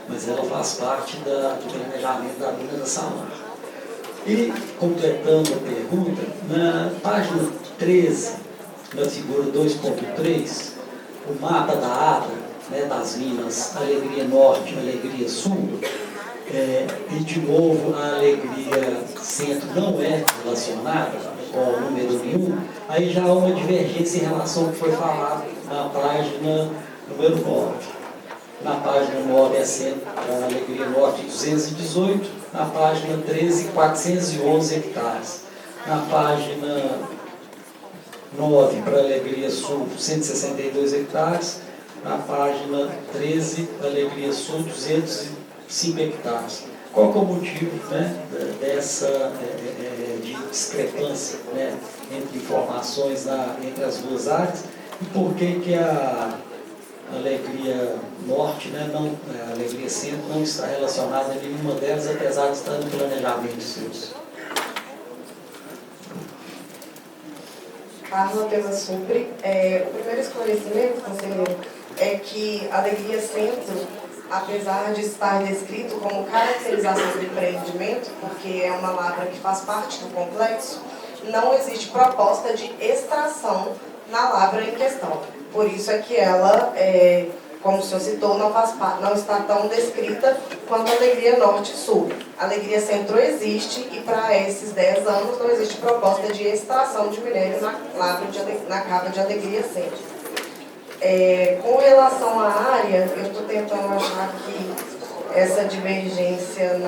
mas ela faz parte do planejamento da mina da Samarco. E, completando a pergunta, na página 13, na figura 2.3, o mapa da ADA, né, das minas Alegria Norte e Alegria Sul, e de novo a Alegria Centro não é relacionada com o número nenhum, aí já há uma divergência em relação ao que foi falado na página número 9. Na página 9 é sempre a Alegria Norte 218, na página 13, 411 hectares. Na página 9 para a Alegria Sul, 162 hectares. Na página 13, Alegria Sul, 205 hectares. Qual que é o motivo, né, dessa de discrepância, né, entre informações entre as duas áreas? E por que a Alegria Norte, né, a Alegria Centro não está relacionada a nenhuma delas, apesar de estar no planejamento seus? Carla Pela Supre. O primeiro esclarecimento, conselheiro, é que a Alegria Centro, apesar de estar descrito como caracterização do empreendimento, porque é uma lavra que faz parte do complexo, não existe proposta de extração na lavra em questão. Por isso é que ela, como o senhor citou, não está tão descrita quanto a Alegria Norte e Sul. A Alegria Centro existe e para esses 10 anos não existe proposta de extração de minério na cava de Alegria Centro. Com relação à área, eu estou tentando achar aqui essa divergência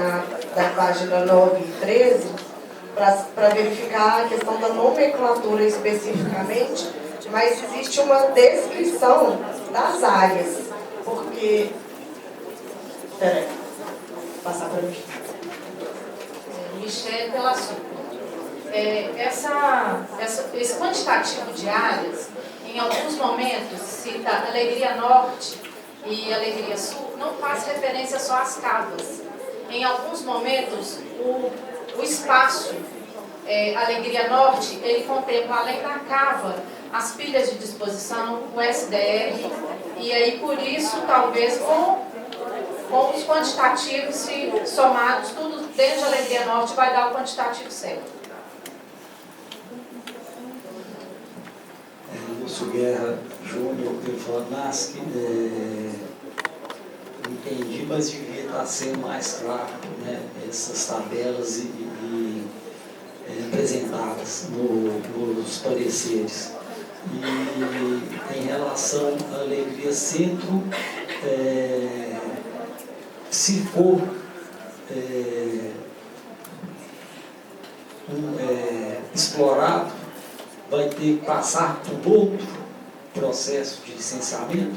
da página 9 e 13 para verificar a questão da nomenclatura especificamente, mas existe uma descrição das áreas, porque... Peraí, vou passar para mim. Michele Pela Supre. Esse quantitativo de áreas, em alguns momentos, cita Alegria Norte e Alegria Sul, não faz referência só às cavas. Em alguns momentos, o espaço Alegria Norte, ele contempla, além da cava, as pilhas de disposição, o SDR, e aí por isso, talvez, com os quantitativos somados, tudo desde a Alegria Norte vai dar o quantitativo certo. Lúcio Guerra Júnior, ele falou, NASC, entendi, mas devia estar sendo mais claro, né, essas tabelas apresentadas nos pareceres. E em relação à Alegria Centro, se for explorado, vai ter que passar por outro processo de licenciamento,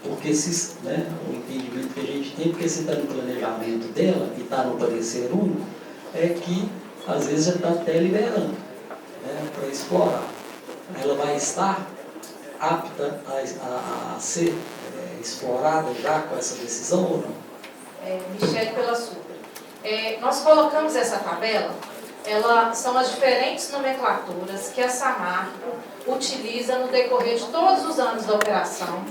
porque o entendimento que a gente tem, porque se está no planejamento dela e está no parecer único, é que às vezes já está até liberando, né, para explorar. Ela vai estar apta a ser explorada já com essa decisão ou não? Michele Pela Supre. Nós colocamos essa tabela, são as diferentes nomenclaturas que a Samarco utiliza no decorrer de todos os anos da operação.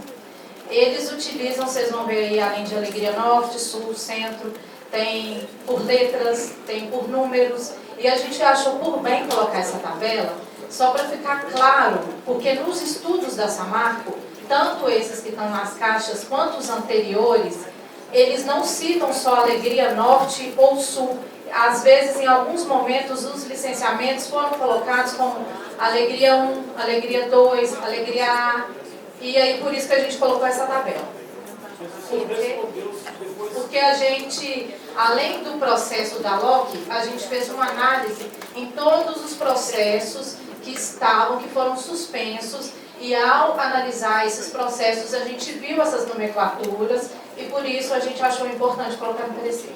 Eles utilizam, vocês vão ver aí, além de Alegria Norte, Sul, Centro, tem por letras, tem por números, e a gente achou por bem colocar essa tabela, só para ficar claro, porque nos estudos da Samarco, tanto esses que estão nas caixas, quanto os anteriores, eles não citam só Alegria Norte ou Sul. Às vezes, em alguns momentos, os licenciamentos foram colocados como Alegria 1, Alegria 2, Alegria A, e aí por isso que a gente colocou essa tabela. Porque a gente, além do processo da LOC, a gente fez uma análise em todos os processos que foram suspensos, e ao analisar esses processos, a gente viu essas nomenclaturas, e por isso a gente achou importante colocar no parecer.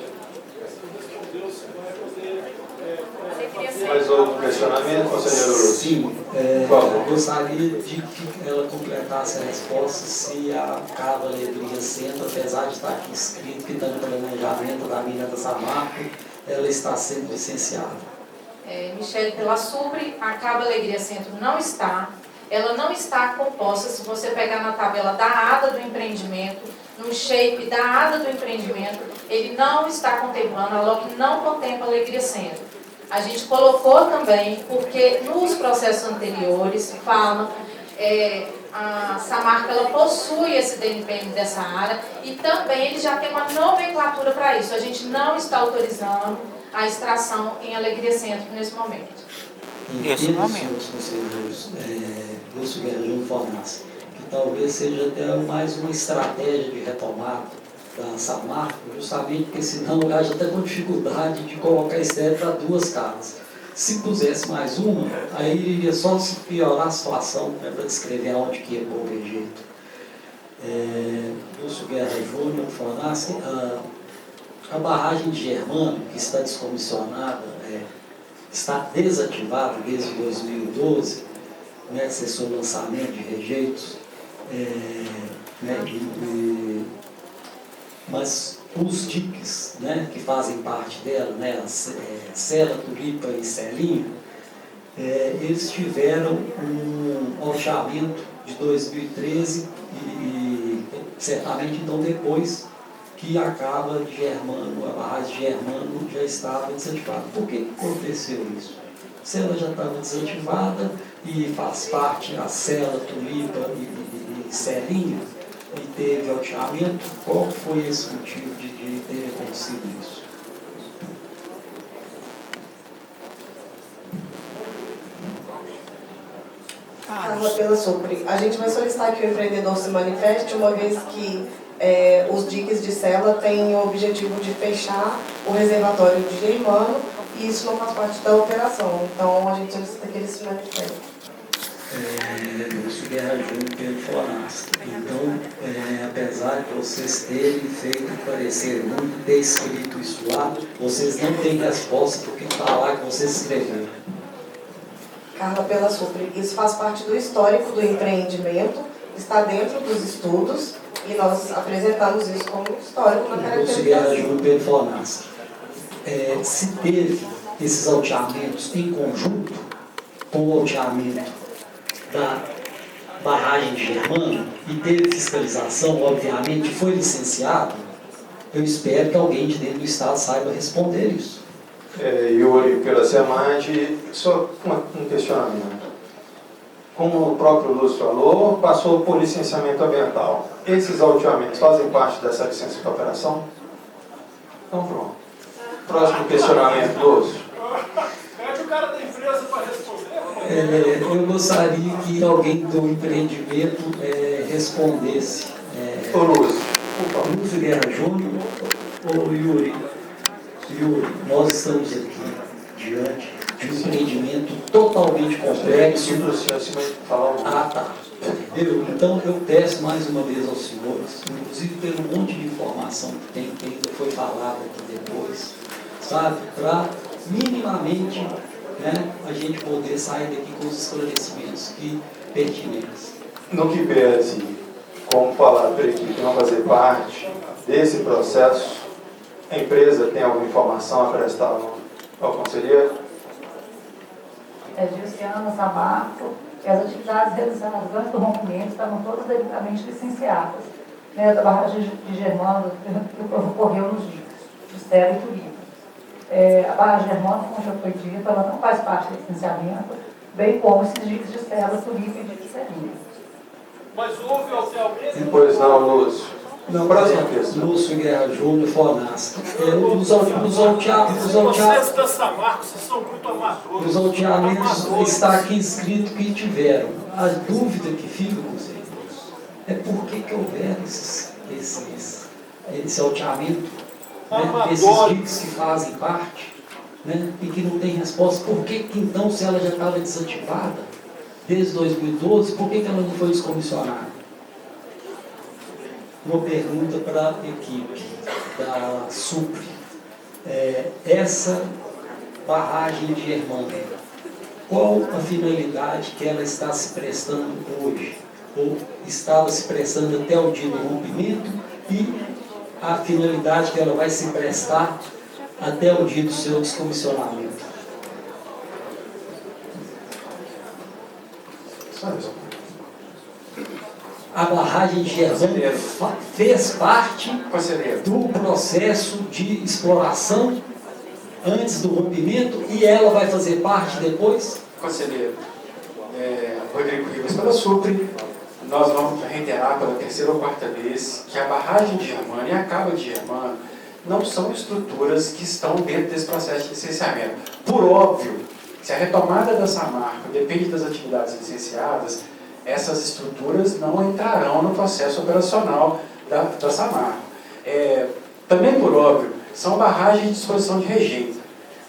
Mais outro questionamento, conselheiro? Sim, gostaria de que ela completasse a resposta se a cava Alegria Centro, apesar de estar aqui escrito que está no planejamento da mina da Samarco, ela está sendo licenciada. Michele Pela Supre, a cava Alegria Centro não está. ela não está composta, se você pegar na tabela da ADA do empreendimento, no shape da ADA do empreendimento, ele não está contemplando, a LOC não contempla Alegria Centro. A gente colocou também, porque nos processos anteriores falam, a Samarco ela possui esse DNPM dessa área e também ele já tem uma nomenclatura para isso. A gente não está autorizando a extração em Alegria Centro nesse momento. Nesse momento, senhores conselheiros, Lúcio Guerra Júnior Fornas, que talvez seja até mais uma estratégia de retomada da Samarco, justamente porque senão eu já até com dificuldade de colocar estéreo para duas casas. Se pusesse mais uma, aí iria só se piorar a situação, para descrever aonde que ia correr jeito. Lúcio Guerra Júnior Fornas, a barragem de Germano, que está descomissionada, está desativada desde 2012, né, cessou o lançamento de rejeitos, mas os diques, né, que fazem parte dela, né, Sela, Tulipa e Celinho, eles tiveram um alteamento de 2013 e certamente então depois que acaba de Germano, a barragem de Germano já estava desativada. Por que aconteceu isso? A Sela já estava desativada e faz parte a Sela, Tulipa e Celinho, e teve alteamento. Qual foi esse motivo de ter acontecido isso? Carla pela Supre. A gente vai solicitar que o empreendedor se manifeste, uma vez que os diques de Sela têm o objetivo de fechar o reservatório de Germano e isso não faz parte da operação. Então, a gente solicita que ele se manifeste. Lúcio Guerra Júnior Pedro Fornas. Então, apesar de vocês terem feito o parecer muito, ter escrito isso lá, vocês não têm resposta porque está lá que vocês escreveram. Carla pela Supre. Isso faz parte do histórico do empreendimento, está dentro dos estudos e nós apresentamos isso como histórico na caracterização. Lúcio Guerra Júnior Pedro Fornas. Se teve esses alteamentos em conjunto com o alteamento da barragem de Germano e teve fiscalização, obviamente, foi licenciado, eu espero que alguém de dentro do Estado saiba responder isso. Yuri, pela SEMAD, só um questionamento. Como o próprio Lúcio falou, passou por licenciamento ambiental. Esses alteamentos fazem parte dessa licença de operação? Então pronto. Próximo questionamento, Lúcio. Pede o cara da empresa para responder. Eu gostaria que alguém do empreendimento respondesse. Ô Lúcio, por favor. Lúcio Guerra Júnior ou Yuri? Yuri, nós estamos aqui diante de um empreendimento totalmente complexo. O senhor falar um pouco. Tá. Entendeu? Então eu peço mais uma vez aos senhores, inclusive pelo monte de informação que tem, que ainda foi falada aqui depois, sabe, para minimamente, né, a gente poder sair daqui com os esclarecimentos pertinentes. No que pese, como falar para a equipe não fazer parte desse processo, a empresa tem alguma informação a prestar ao conselheiro? Gilciana Samarco, e as atividades realizadas antes do rompimento estavam todas devidamente licenciadas, né, da barragem de Germano, que ocorreu nos dias, de Sela e Tulipa. A barragem de Germano, como já foi dito, ela não faz parte do licenciamento, bem como esses dias de Sela, Tulipa e de Celinho. Mas houve oficialmente... Pois não, Lúcio. Não, próxima questão. Lúcio Guerra Júnior Fornas. Vocês da Samarco, vocês são muito amadores. Os alteamentos está aqui escrito que tiveram. A dúvida que fica, conselheiros, é por que houveram esse alteamento, né, desses diques que fazem parte, né, e que não tem resposta. Por que então, se ela já estava desativada desde 2012, por que ela não foi descomissionada? Uma pergunta para a equipe da Supre. Essa barragem de Germano, qual a finalidade que ela está se prestando hoje? Ou estava se prestando até o dia do rompimento e a finalidade que ela vai se prestar até o dia do seu descomissionamento? Só isso. a barragem de Germano fez parte Conselheiro. do processo de exploração antes do rompimento e ela vai fazer parte depois? Conselheiro, Rodrigo Rivas, pela SUPRE, nós vamos reiterar pela terceira ou quarta vez que a barragem de Germano e a cava de Germano não são estruturas que estão dentro desse processo de licenciamento. Por óbvio, se a retomada da Samarco depende das atividades licenciadas, essas estruturas não entrarão no processo operacional da Samarco. Também por óbvio, são barragens de disposição de rejeito.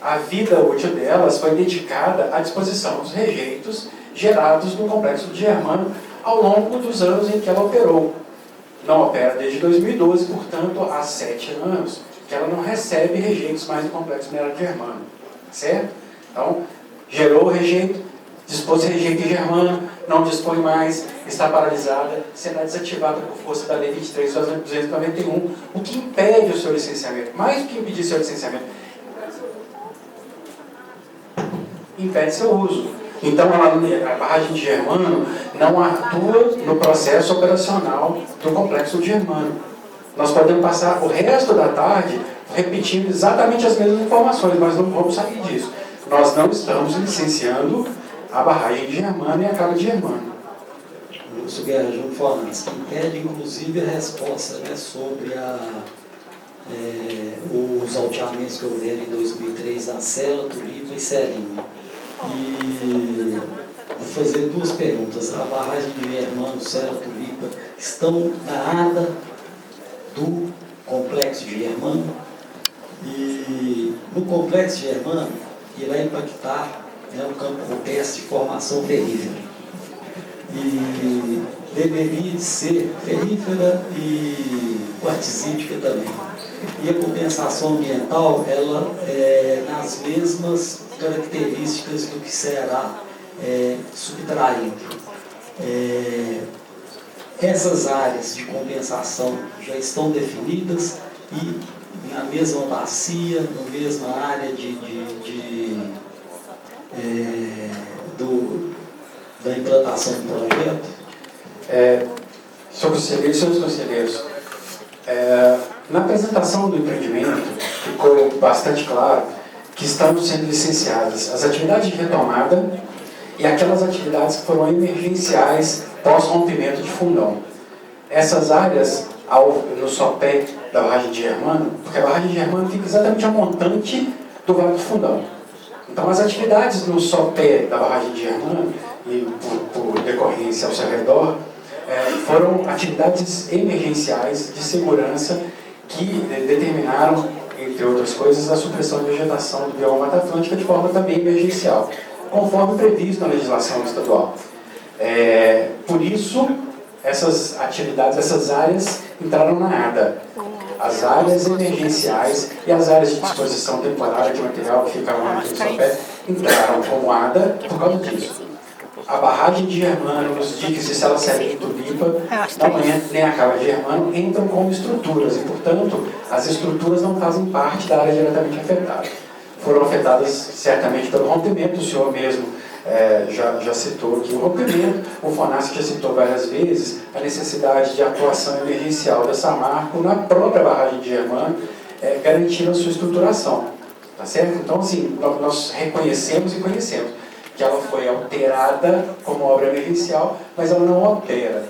A vida útil delas foi dedicada à disposição dos rejeitos gerados no complexo de Germano ao longo dos anos em que ela operou. Não opera desde 2012, portanto, há 7 anos que ela não recebe rejeitos mais do complexo minerário de Germano. Certo? Então, gerou rejeito, dispôs rejeito em Germano, não dispõe mais, está paralisada, será desativada por força da Lei 23.291, o que impede o seu licenciamento. Mais do que impedir seu licenciamento, impede seu uso. Então, a barragem de Germano não atua no processo operacional do complexo de Germano. Nós podemos passar o resto da tarde repetindo exatamente as mesmas informações, mas não vamos sair disso. Nós não estamos licenciando a barragem de Germano e a cava de Germano. Lúcio Guerra Júnior Fornas, que pede inclusive a resposta, né, sobre os alteamentos que houveram em 2003 na Cela, Tulipa e Serinho. E vou fazer 2 perguntas. A barragem de Germano, Cela, Tulipa estão na ADA do complexo de Germano, e no complexo de Germano irá impactar, né, o campo rupestre de formação ferrífera. E deveria ser ferrífera e quartzítica também. E a compensação ambiental, ela é nas mesmas características do que será subtraído. Essas áreas de compensação já estão definidas e na mesma bacia, na mesma área da implantação do projeto? Senhores conselheiros, senhores conselheiros, na apresentação do empreendimento ficou bastante claro que estão sendo licenciadas as atividades de retomada e aquelas atividades que foram emergenciais pós-rompimento de fundão. Essas áreas, no sopé da barragem de Germano, porque a barragem de Germano fica exatamente a montante do Vale do Fundão. Então, as atividades no sopé da barragem de Germano, e por decorrência ao seu redor, foram atividades emergenciais de segurança que determinaram, entre outras coisas, a supressão de vegetação do bioma Mata Atlântica de forma também emergencial, conforme previsto na legislação estadual. Por isso, essas atividades, essas áreas entraram na ADA. As áreas emergenciais e as áreas de disposição temporária de material que ficavam aqui no sopé entraram como ADA por causa disso. A barragem de Germano, os diques de Cela, Serinho e Tulipa, não entra, nem a cava de Germano, entram como estruturas e, portanto, as estruturas não fazem parte da área diretamente afetada. Foram afetadas certamente pelo rompimento, o senhor mesmo já citou aqui o rompimento, o FONASC já citou várias vezes a necessidade de atuação emergencial da Samarco na própria barragem de Germano, garantindo a sua estruturação. Tá certo? Então, assim, nós reconhecemos e conhecemos que ela foi alterada como obra emergencial, mas ela não opera.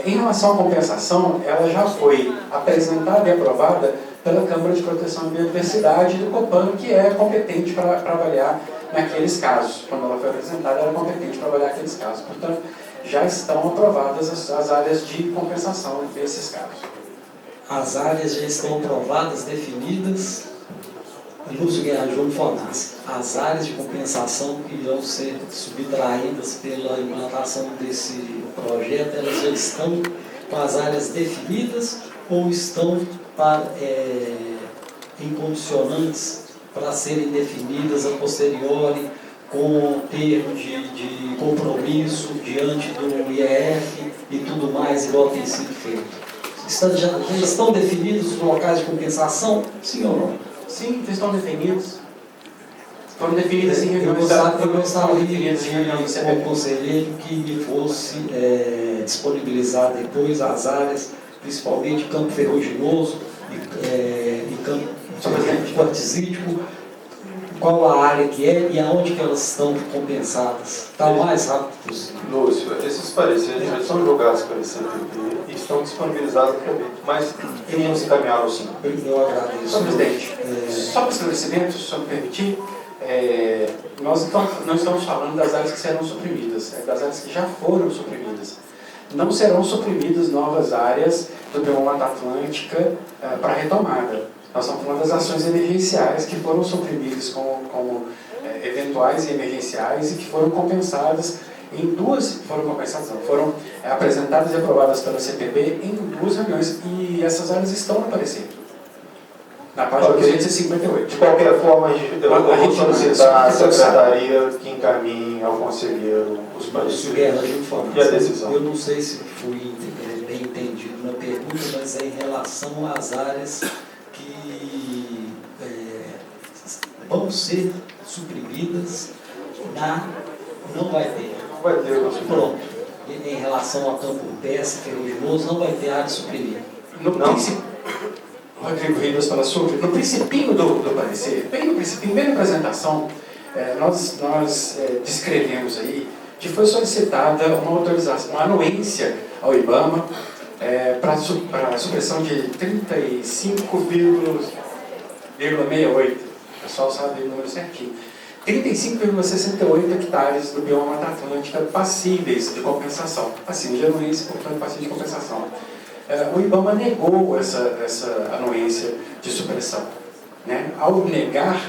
Em relação à compensação, ela já foi apresentada e aprovada pela Câmara de Proteção à Biodiversidade do Copan, que é competente para avaliar naqueles casos. Quando ela foi apresentada, ela é competente para avaliar aqueles casos. Portanto, já estão aprovadas as áreas de compensação desses casos. As áreas já estão aprovadas, definidas. Lúcio Guerra Júnior Fornas, as áreas de compensação que irão ser subtraídas pela implantação desse projeto, elas já estão com as áreas definidas ou estão em condicionantes para serem definidas a posteriori com termo de compromisso diante do IEF e tudo mais, igual tem sido feito? Já estão definidos os locais de compensação? Sim ou não? Sim, estão definidos. Foram definidas em reuniões eu gostaria de com o conselheiro que me fosse disponibilizar depois as áreas, principalmente campo ferruginoso e campo quartzítico, qual a área que é e aonde que elas estão compensadas. Está o mais rápido possível. Lúcio, esses pareceres já são jogados pelo CPP e estão disponibilizados também, mas iremos encaminhá-los sim. Eu agradeço. Senhor presidente, só para esclarecimento, se o senhor me permitir, nós não estamos falando das áreas que serão suprimidas, das áreas que já foram suprimidas. Não serão suprimidas novas áreas do bioma Mata Atlântica para retomada. Nós estamos falando das ações emergenciais que foram suprimidas como eventuais e emergenciais e que foram compensadas em duas, foram apresentadas e aprovadas pela CPB em 2 reuniões, e essas áreas estão aparecendo na página 258. De qualquer forma, eu vou solicitar à secretaria que encaminhe ao conselheiro os pareceres e a decisão. Eu não sei se fui bem entendido na pergunta, mas é em relação às áreas que vão ser suprimidas, não vai ter. Vai ter, pronto. Em relação ao campo PS, ferruginoso, não vai ter área suprimida. Rodrigo Ribas para Sul, no principinho do parecer, bem no principinho, bem na apresentação, nós descrevemos aí que foi solicitada uma autorização, uma anuência ao IBAMA para a supressão de 35,68, o pessoal sabe o número certinho, 35,68 hectares do bioma Mata Atlântica passíveis de compensação, passíveis de anuência, portanto passíveis de compensação. O IBAMA negou essa anuência de supressão. Né? Ao negar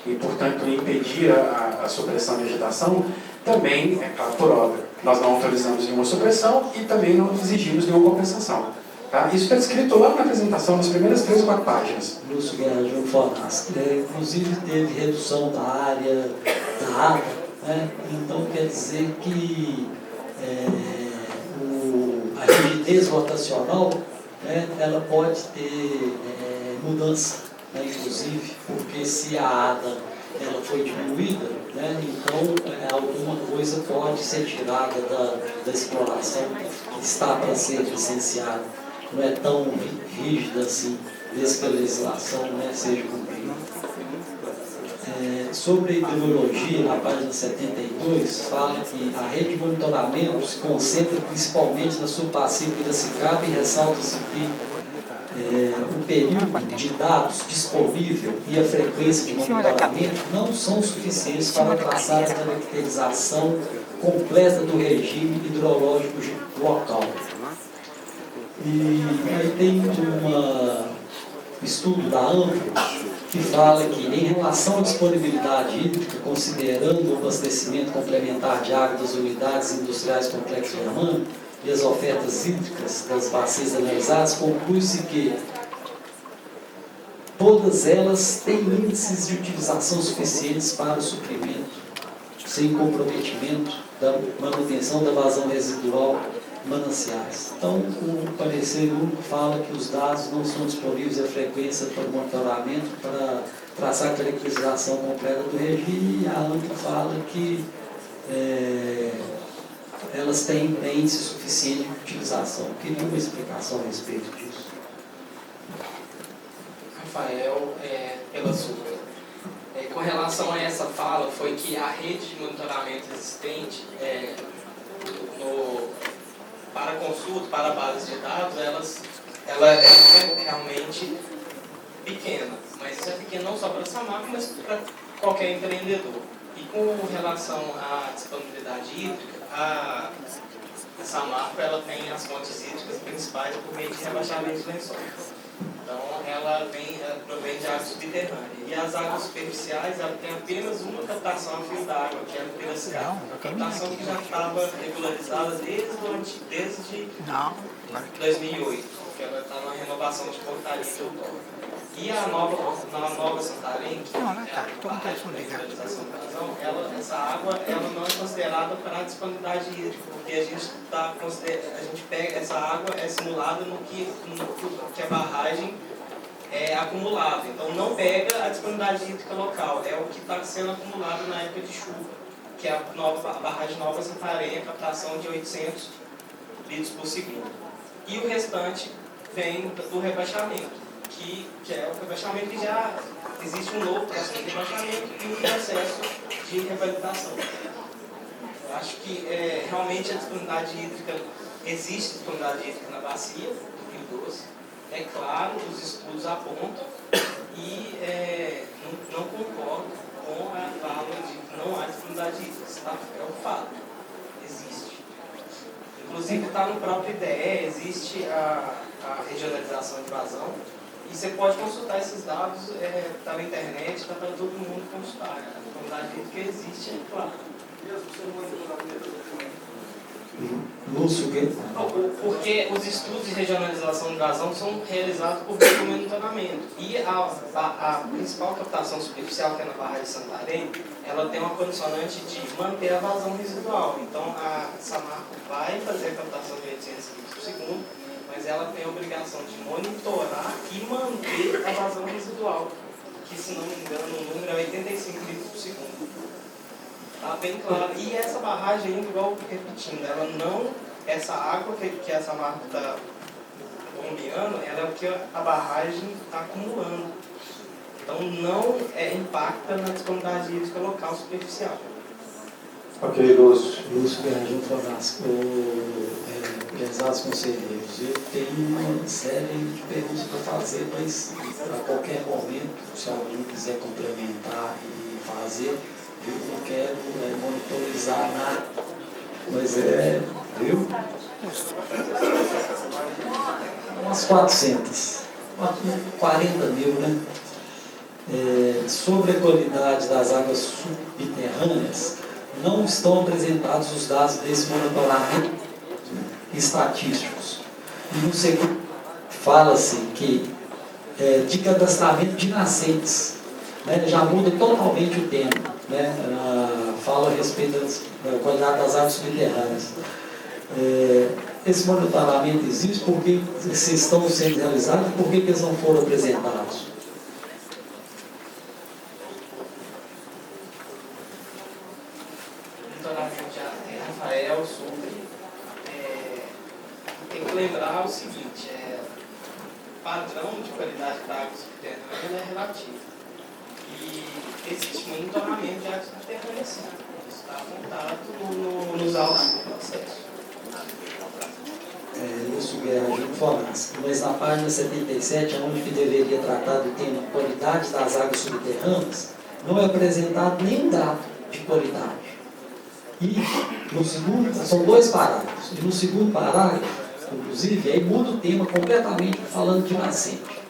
e, portanto, impedir a supressão de vegetação, também, é claro, por obra, nós não autorizamos nenhuma supressão e também não exigimos nenhuma compensação. Tá? Isso está escrito lá na apresentação, nas primeiras 3 ou 4 páginas. Lúcio Guerra Júnior Fornas, inclusive teve redução da área da água, né? Então quer dizer que a rigidez rotacional, né, ela pode ter mudança, né, inclusive, porque se a ADA ela foi diminuída, né, então alguma coisa pode ser tirada da exploração que está para ser licenciada. Não é tão rígida assim, desde que a legislação, né, seja cumprida. Sobre a hidrologia, na página 72, fala que a rede de monitoramento se concentra principalmente na sua passiva Piracicaba e ressalta-se que o período de dados disponível e a frequência de monitoramento não são suficientes para traçar a caracterização completa do regime hidrológico local. E aí tem um estudo da ANFO que fala que, em relação à disponibilidade hídrica, considerando o abastecimento complementar de água das unidades industriais complexo germânico e as ofertas hídricas das bacias analisadas, conclui-se que todas elas têm índices de utilização suficientes para o suprimento, sem comprometimento da manutenção da vazão residual mananciais. Então, o parecer único fala que os dados não são disponíveis e a frequência para o monitoramento para traçar a caracterização completa do regime, e a ANFO fala que elas têm índice suficiente de utilização. Queria uma explicação a respeito disso. Rafael, pela sua. Com relação a essa fala, foi que a rede de monitoramento existente para consulta, para bases de dados, ela é realmente pequena. Mas isso é pequeno não só para a Samarco, mas para qualquer empreendedor. E com relação à disponibilidade hídrica, a Samarco ela tem as fontes hídricas principais por meio de rebaixamento de lençóis. Então, ela provém de água subterrânea. E as águas superficiais, ela tem apenas uma captação a fio d'água, que é no Piracicaba. A captação que já estava regularizada desde 2008, porque ela está na renovação de portaria de outono. E na nova Santarém, que é a regularização da razão, essa água ela não é considerada para a disponibilidade hídrica, porque a gente pega essa água, é simulada no que a barragem é acumulada. Então não pega a disponibilidade hídrica local, é o que está sendo acumulado na época de chuva, que é a barragem Nova Santarém, a captação de 800 litros por segundo. E o restante vem do rebaixamento, que é o rebaixamento que já existe um novo processo de rebaixamento e um processo de revalidação. Eu acho que realmente a disponibilidade hídrica, existe disponibilidade hídrica na bacia do Rio Doce. É claro, os estudos apontam e não concordo com a fala de que não há disponibilidade hídrica. É um fato. Existe. Inclusive está no próprio IDE, existe a regionalização de vazão. E você pode consultar esses dados, está na internet, está para todo mundo consultar. A disponibilidade hídrica existe, é claro. Lúcio, porque os estudos de regionalização de vazão são realizados por meio do monitoramento. E a principal captação superficial, que é na Barragem de Santarém, ela tem uma condicionante de manter a vazão residual. Então, a Samarco vai fazer a captação de 800 litros por segundo, mas ela tem a obrigação de monitorar e manter a vazão residual, que, se não me engano, o número é 85 litros por segundo. Está bem claro. E essa barragem, igual repetindo, ela não, essa água que essa marca está bombeando, ela é o que a barragem está acumulando. Então não impacta na disponibilidade hídrica local superficial. Ok, Lúcio. Lúcio Guerra Fonasco, prezados conselheiros, eu tenho uma série de perguntas para fazer, mas a qualquer momento, se alguém quiser complementar e fazer, eu não quero monitorizar nada, mas viu? Umas 400, 40 mil, né? Sobre a qualidade das águas subterrâneas, não estão apresentados os dados desse monitoramento estatísticos. E no segundo, fala-se que de cadastramento de nascentes, né, já muda totalmente o tema, né, fala a respeito da qualidade das águas subterrâneas. Esse monitoramento existe porque se estão sendo realizados e por que eles não foram apresentados? Rafael, sobre. Tem que lembrar o seguinte: padrão de qualidade da água subterrânea é relativo. E existe monitoramento de água subterrânea, sim. Isso está apontado nos autos do processo. Lúcio Guerra Fonasco, mas na página 77, onde que deveria tratar do tema qualidade das águas subterrâneas, não é apresentado nenhum dado de qualidade. E no segundo, são 2 parágrafos, e no segundo parágrafo, inclusive, aí muda o tema completamente falando de nascente.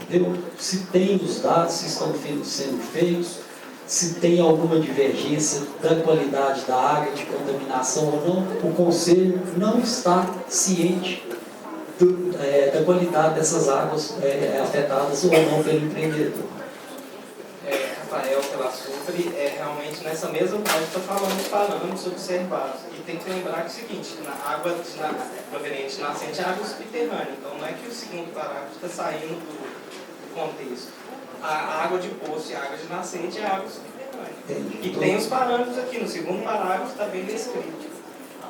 Entendeu? Se tem os dados, se estão sendo feitos, se tem alguma divergência da qualidade da água, de contaminação ou não, o Conselho não está ciente da qualidade dessas águas afetadas ou não pelo empreendedor. Rafael, pela SUPRE, realmente nessa mesma página está falando dos parâmetros observados. E tem que lembrar que é o seguinte, na água proveniente de nascente é água subterrânea. Então não é que o segundo parágrafo está saindo do contexto. A água de poço e a água de nascente é água subterrânea. E tem os parâmetros aqui, no segundo parágrafo está bem descrito.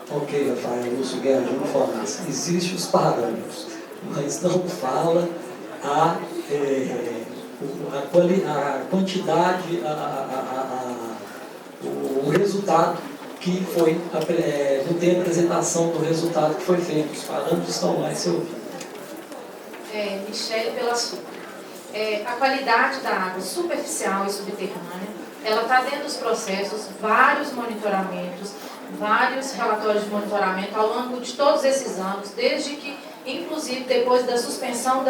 Ok, Rafael, Lúcio Guerra Fonasco, existem os parâmetros, mas não fala a quantidade, o resultado que foi, não tem apresentação do resultado que foi feito. Os parâmetros estão lá, se ouvir. Michele pela SUPRE. A qualidade da água superficial e subterrânea, ela está dentro dos processos, vários monitoramentos, vários relatórios de monitoramento ao longo de todos esses anos, desde que, inclusive, depois da suspensão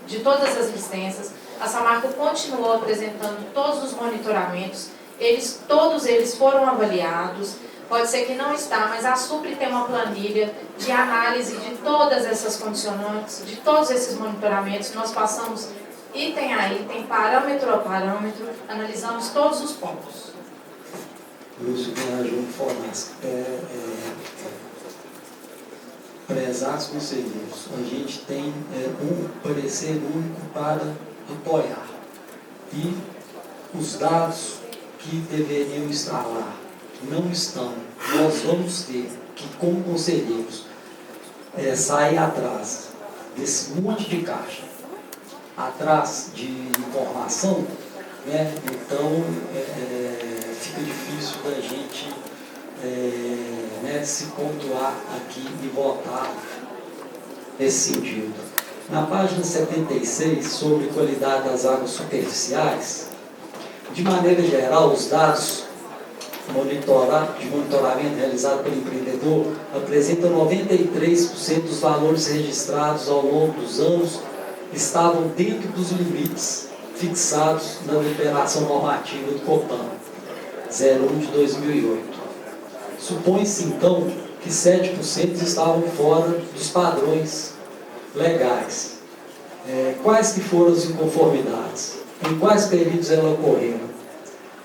de todas as licenças, a Samarco continuou apresentando todos os monitoramentos, todos eles foram avaliados. Pode ser que não está, mas a SUPRE tem uma planilha de análise de todas essas condicionantes, de todos esses monitoramentos. Nós passamos item a item, parâmetro a parâmetro, analisamos todos os pontos. Lúcio Guerra Fonasco, prezados conselheiros, a gente tem um parecer único para apoiar. E os dados que deveriam estar lá não estão. Nós vamos ter que, como conselheiros, saem atrás desse monte de caixa, atrás de informação, né? Então fica difícil da gente se pontuar aqui e votar nesse sentido. Na página 76, sobre qualidade das águas superficiais, de maneira geral, os dados de monitoramento realizado pelo empreendedor apresentam 93% dos valores registrados ao longo dos anos estavam dentro dos limites fixados na liberação normativa do COPAN 01 de 2008. Supõe-se, então, que 7% estavam fora dos padrões legais. Quais que foram as inconformidades? Em quais períodos elas ocorreram?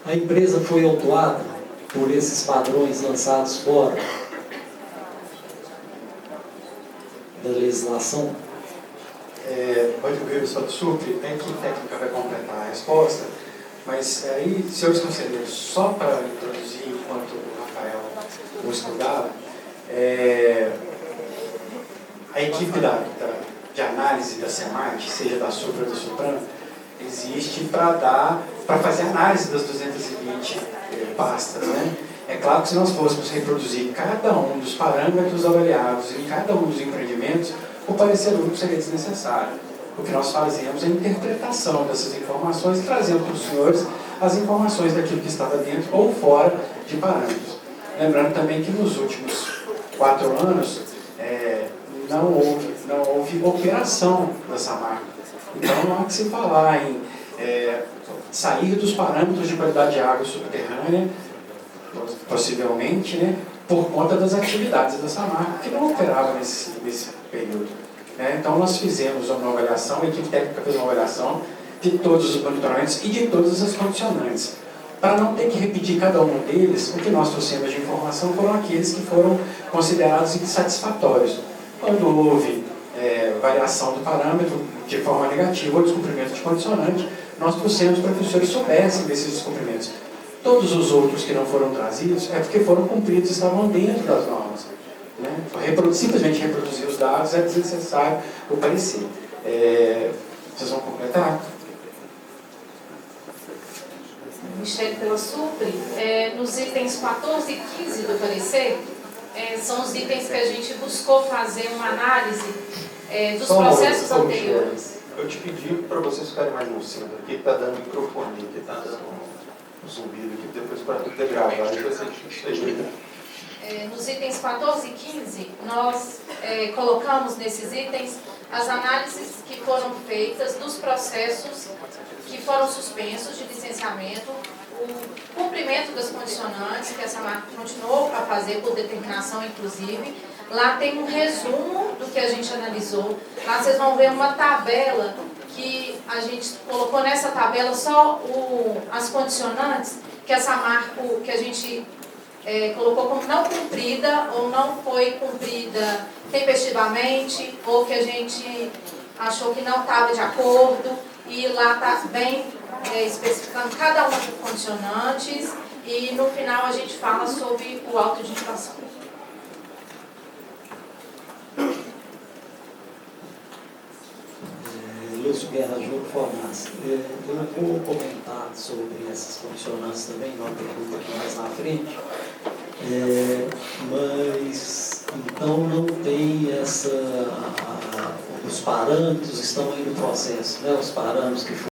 A empresa foi autuada por esses padrões lançados fora da legislação? Rodrigo Sotsupri, a equipe técnica vai completar a resposta, mas aí, senhores conselheiros, só para introduzir, enquanto o Rafael o estudava, a equipe de análise da SEMAT, seja da SUPRA ou do SUPRAM, existe para fazer análise das 220 pastas, né? É claro que se nós fôssemos reproduzir cada um dos parâmetros avaliados em cada um dos empreendimentos, o parecer único seria desnecessário. O que nós fazemos é a interpretação dessas informações e trazemos para os senhores as informações daquilo que estava dentro ou fora de parâmetros. Lembrando também que nos últimos 4 anos não houve operação dessa marca. Então não há que se falar em sair dos parâmetros de qualidade de água subterrânea, possivelmente, né, por conta das atividades dessa marca, que não operava nesse período. Então nós fizemos uma avaliação, a equipe técnica fez uma avaliação de todos os monitoramentos e de todas as condicionantes. Para não ter que repetir cada um deles, o que nós trouxemos de informação foram aqueles que foram considerados insatisfatórios. Quando houve variação do parâmetro de forma negativa ou descumprimento de condicionante, nós trouxemos para que os senhores soubessem desses descumprimentos. Todos os outros que não foram trazidos é porque foram cumpridos, estavam dentro das normas. Né? Simplesmente reproduzir os dados é desnecessário o parecer. Vocês vão completar? Michele pela Supri, nos itens 14 e 15 do parecer, são os itens que a gente buscou fazer uma análise dos processos anteriores. Eu te pedi para vocês ficarem mais no centro aqui, que está dando microfone, que está dando um zumbido aqui, depois para tudo gravar, depois você ajuda. Nos itens 14 e 15, nós colocamos nesses itens as análises que foram feitas dos processos que foram suspensos de licenciamento, o cumprimento das condicionantes, que essa marca continuou a fazer por determinação, inclusive. Lá tem um resumo do que a gente analisou. Lá vocês vão ver uma tabela que a gente colocou nessa tabela só as condicionantes que essa marca, que a gente colocou como não cumprida ou não foi cumprida tempestivamente ou que a gente achou que não estava de acordo. E lá está bem especificando cada uma das condicionantes e no final a gente fala sobre o auto de infração. Lúcio Guerra Júnior Fornaz. Eu vou comentar sobre essas condicionantes também, numa pergunta aqui mais na frente, mas então não tem os parâmetros estão aí no processo, né? Os parâmetros que